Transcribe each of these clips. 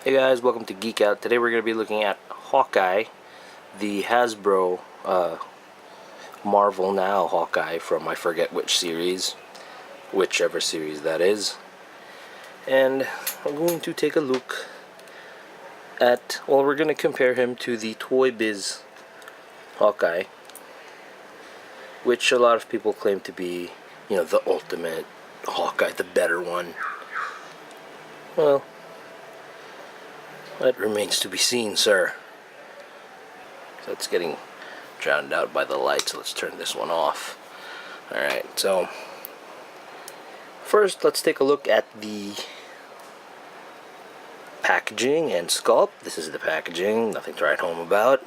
Hey guys, welcome to Geek Out. Today we're going to be looking at Hawkeye, the Hasbro Marvel Now Hawkeye from I forget which series, whichever series that is. And I'm going to take a look at, well, we're going to compare him to the Toy Biz Hawkeye, which a lot of people claim to be, you know, the ultimate Hawkeye, the better one. Well, that remains to be seen, sir. So it's getting drowned out by the light, so let's turn this one off. Alright, so first let's take a look at the packaging and sculpt. This is the packaging, nothing to write home about.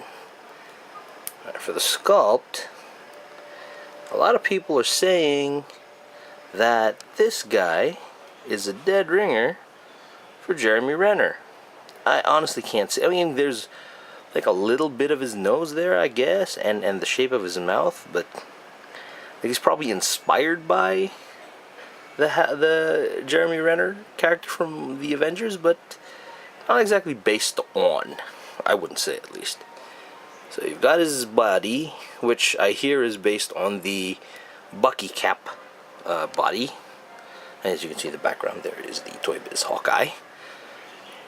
For the sculpt, a lot of people are saying that this guy is a dead ringer for Jeremy Renner. I honestly can't say. I mean, there's like a little bit of his nose there, I guess, and the shape of his mouth, but he's probably inspired by the Jeremy Renner character from the Avengers, but not exactly based on, I wouldn't say, at least. So you've got his body, which I hear is based on the Bucky cap body. And as you can see in the background, there is the Toy Biz Hawkeye.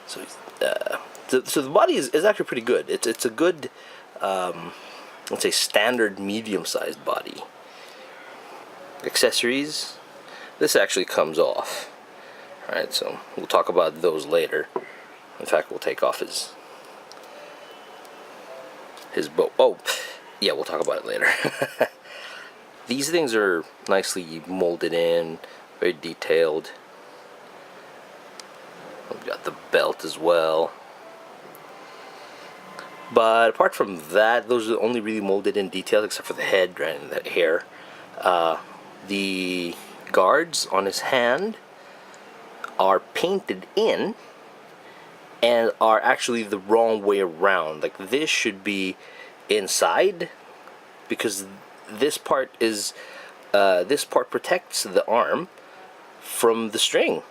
So the body is actually pretty good. It's a good, let's say, standard medium-sized body. Accessories, this actually comes off. Alright, so we'll talk about those later. In fact, we'll take off his bow. Oh, yeah, we'll talk about it later. These things are nicely molded in, very detailed. We've got the belt as well. But apart from that, those are only really molded in detail, except for the head, right, and the hair. The guards on his hand are painted in and are actually the wrong way around. Like, this should be inside, because this part is this part protects the arm from the string.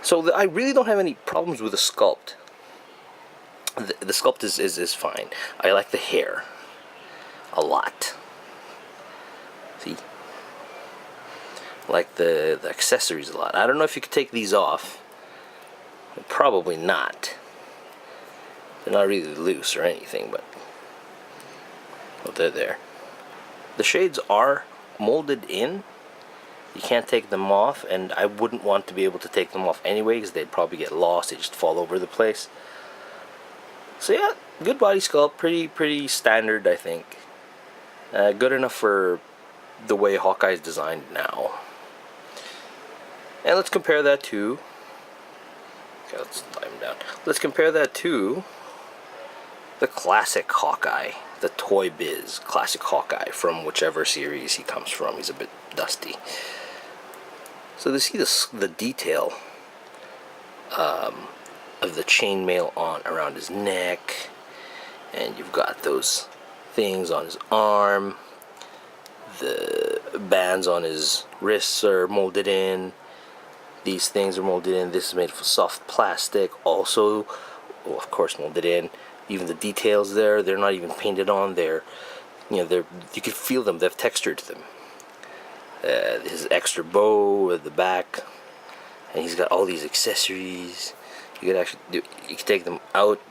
So I really don't have any problems with the sculpt. The sculpt is fine. I like the hair a lot. See? I like the accessories a lot. I don't know if you could take these off. Probably not. They're not really loose or anything, but well, they're there. The shades are molded in. You can't take them off, and I wouldn't want to be able to take them off anyway, because they'd probably get lost. They just fall over the place. So yeah, good body sculpt, pretty standard, I think. Good enough for the way Hawkeye's designed now. And let's compare that to. Okay, let's tie him down. Let's compare that to the classic Hawkeye, the Toy Biz classic Hawkeye from whichever series he comes from. He's a bit dusty. So to see the detail of the chainmail on around his neck, and you've got those things on his arm, the bands on his wrists are molded in, these things are molded in, this is made of soft plastic, also, well, of course, molded in. Even the details there, they're not even painted on, they're, you know, you can feel them, they have texture to them. His extra bow at the back, and he's got all these accessories. You could actually you could take them out.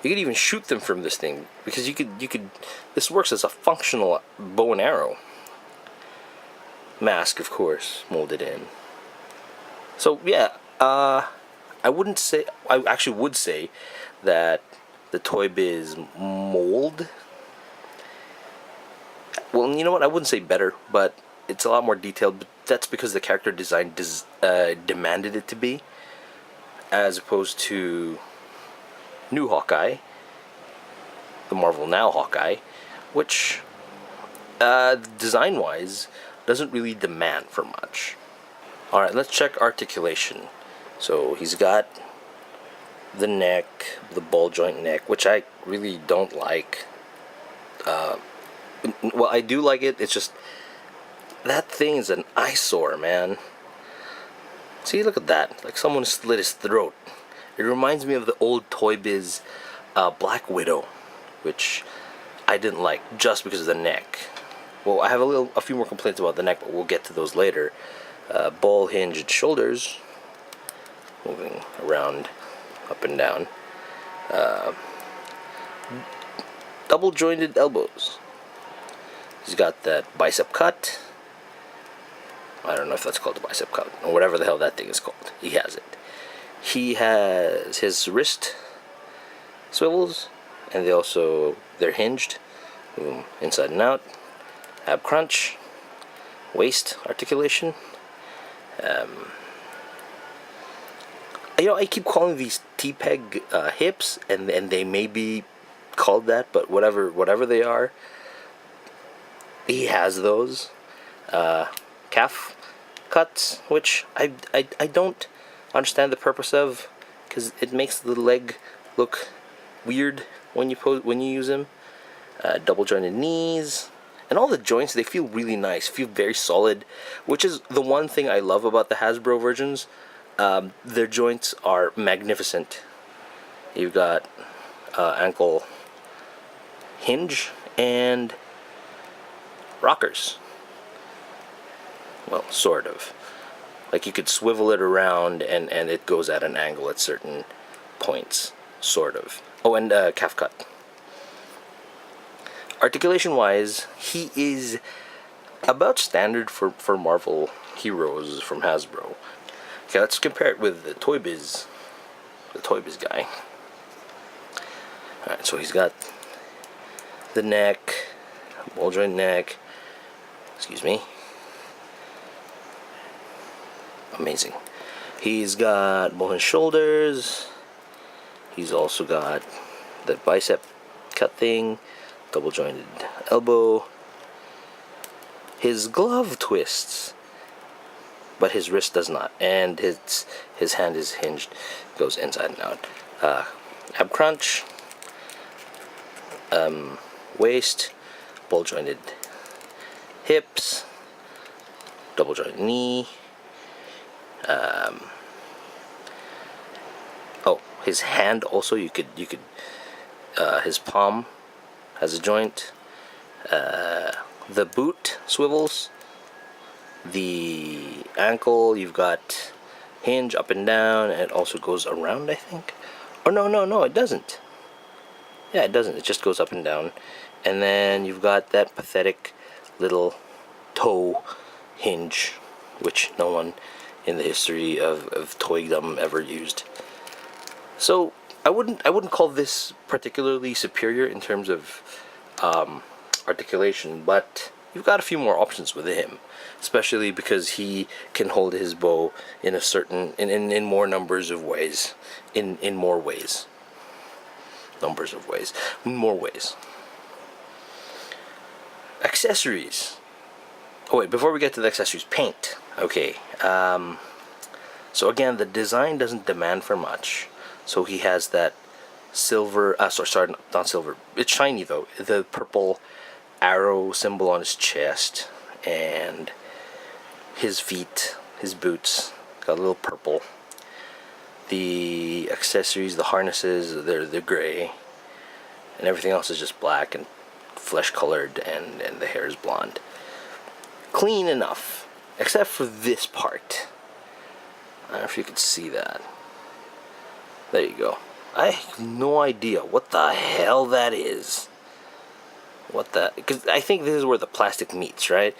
You could even shoot them from this thing, because you could this works as a functional bow and arrow. Mask, of course, molded in. So yeah, I actually would say that the Toy Biz mold, well, you know what, I wouldn't say better, but it's a lot more detailed, but that's because the character design demanded it to be, as opposed to new Hawkeye, the Marvel Now Hawkeye, which design-wise doesn't really demand for much. Alright, let's check articulation. So he's got the neck, the ball joint neck, which I really don't like. Well, I do like it, it's just that thing is an eyesore, man. See, look at that. Like someone slit his throat It reminds me of the old Toy Biz Black Widow, which I didn't like just because of the neck. Well, I have a few more complaints about the neck, but we'll get to those later. Ball hinged shoulders, moving around, up and down. Double jointed elbows. He's got that bicep cut. I don't know if that's called a bicep cut or whatever the hell that thing is called. He has it. He has his wrist swivels, and they're hinged, inside and out. Ab crunch, waist articulation. I keep calling these T-peg hips, and they may be called that, but whatever they are, he has those. Calf cuts, which I don't understand the purpose of, because it makes the leg look weird when you use them. Double jointed knees, and all the joints, they feel really nice, feel very solid, which is the one thing I love about the Hasbro versions. Their joints are magnificent. You've got ankle hinge and rockers. Well, sort of. Like you could swivel it around and it goes at an angle at certain points. Sort of. Oh, and calf cut. Articulation wise, he is about standard for Marvel heroes from Hasbro. Okay, let's compare it with the Toy Biz guy. Alright, so he's got the neck, ball joint neck, excuse me. Amazing. He's got ball and shoulders. He's also got the bicep cut thing, double jointed elbow. His glove twists, but his wrist does not, and his hand is hinged, goes inside and out. Ab crunch, waist, ball jointed hips, double jointed knee. Oh, his hand also, you could his palm has a joint. The boot swivels. The ankle, you've got hinge up and down, and it also goes around, I think. Oh, no, it doesn't. Yeah, it doesn't. It just goes up and down. And then you've got that pathetic little toe hinge, which no one in the history of toydom ever used. So I wouldn't call this particularly superior in terms of articulation, but you've got a few more options with him, especially because he can hold his bow in a certain in more numbers of ways, in more ways. Numbers of ways, more ways. Accessories. Oh wait, before we get to the accessories, paint. Okay. So again, the design doesn't demand for much. So he has that silver. Sorry, not silver. It's shiny though. The purple arrow symbol on his chest, and his feet, his boots, got a little purple. The accessories, the harnesses, they're gray, and everything else is just black and flesh colored, and the hair is blonde. Clean enough, except for this part. I don't know if you can see that. There you go. I have no idea what the hell that is. Because I think this is where the plastic meets, right?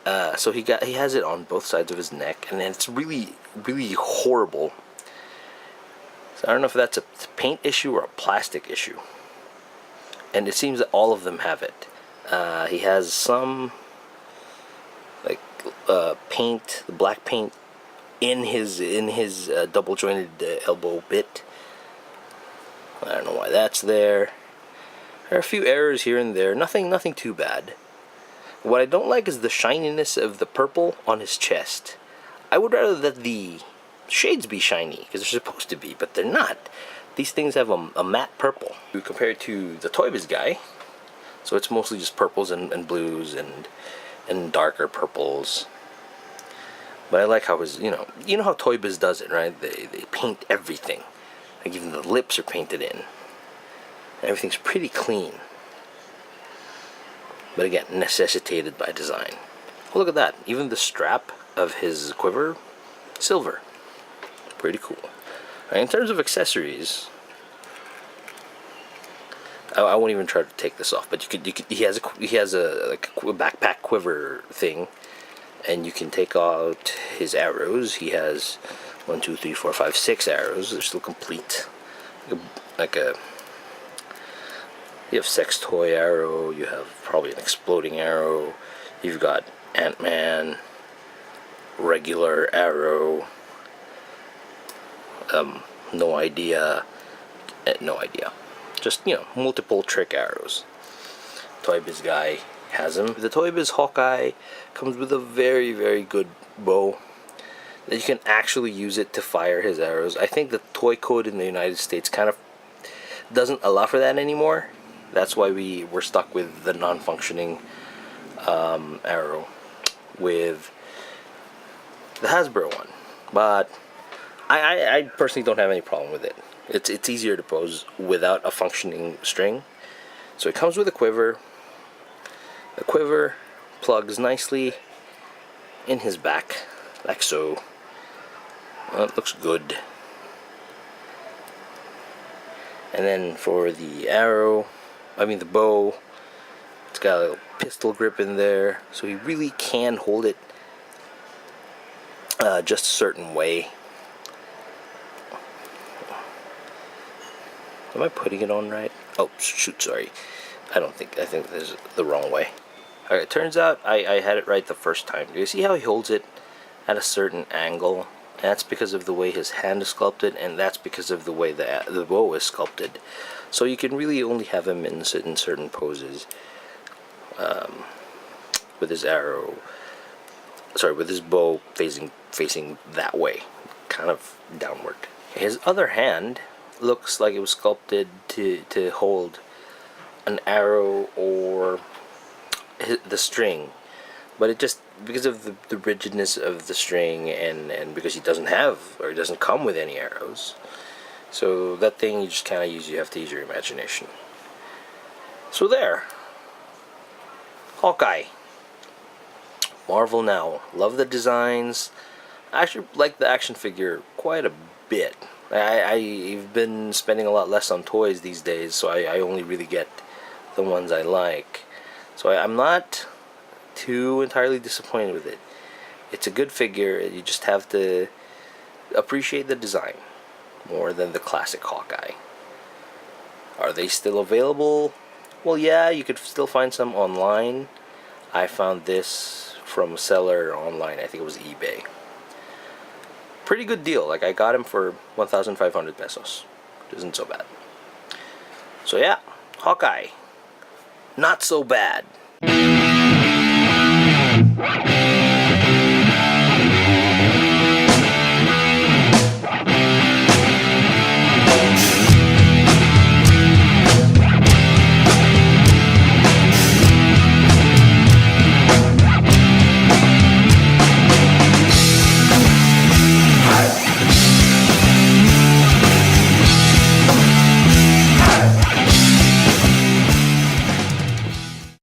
So he has it on both sides of his neck, and it's really, really horrible. So I don't know if that's a paint issue or a plastic issue. And it seems that all of them have it. He has some like paint, the black paint in his double jointed elbow bit. I don't know why that's there. There are a few errors here and there. Nothing too bad. What I don't like is the shininess of the purple on his chest. I would rather that the shades be shiny, because they're supposed to be, but they're not. These things have a matte purple. We compare it to the Toy Biz guy, so it's mostly just purples and blues and darker purples. But I like how his, you know how Toy Biz does it, right? They paint everything. Like even the lips are painted in. Everything's pretty clean. But again, necessitated by design. Oh, look at that. Even the strap of his quiver, silver. Pretty cool. Right, in terms of accessories, I won't even try to take this off. But you could. He has a like a backpack quiver thing, and you can take out his arrows. He has 1, 2, 3, 4, 5, 6 arrows. They're still complete. You have sex toy arrow, you have probably an exploding arrow, you've got Ant-Man, regular arrow, no idea, just, multiple trick arrows. Toy Biz guy has them. The Toy Biz Hawkeye comes with a very, very good bow that you can actually use it to fire his arrows. I think the toy code in the United States kind of doesn't allow for that anymore. That's why we're stuck with the non-functioning arrow with the Hasbro one. But I personally don't have any problem with it. It's easier to pose without a functioning string. So it comes with a quiver. The quiver plugs nicely in his back, like so. Well, it looks good. And then for the the bow, it's got a little pistol grip in there, so he really can hold it just a certain way. Am I putting it on right? Oh shoot, sorry. I think this is the wrong way. Alright, it turns out I had it right the first time. Do you see how he holds it at a certain angle? That's because of the way his hand is sculpted, and that's because of the way the bow is sculpted. So you can really only have him in certain poses with his bow facing that way, kind of downward. His other hand looks like it was sculpted to hold an arrow or the string, but it just, because of the rigidness of the string, and because he doesn't come with any arrows, so that thing you have to use your imagination. So there, Hawkeye, Marvel now. Love the designs. I actually like the action figure quite a bit. I've been spending a lot less on toys these days, so I only really get the ones I like. So I'm not too entirely disappointed with it. It's a good figure. You just have to appreciate the design more than the classic Hawkeye. Are they still available? Well, yeah, you could still find some online. I found this from a seller online. I think it was eBay. Pretty good deal. Like, I got him for 1,500 pesos. Which isn't so bad. So yeah, Hawkeye. Not so bad.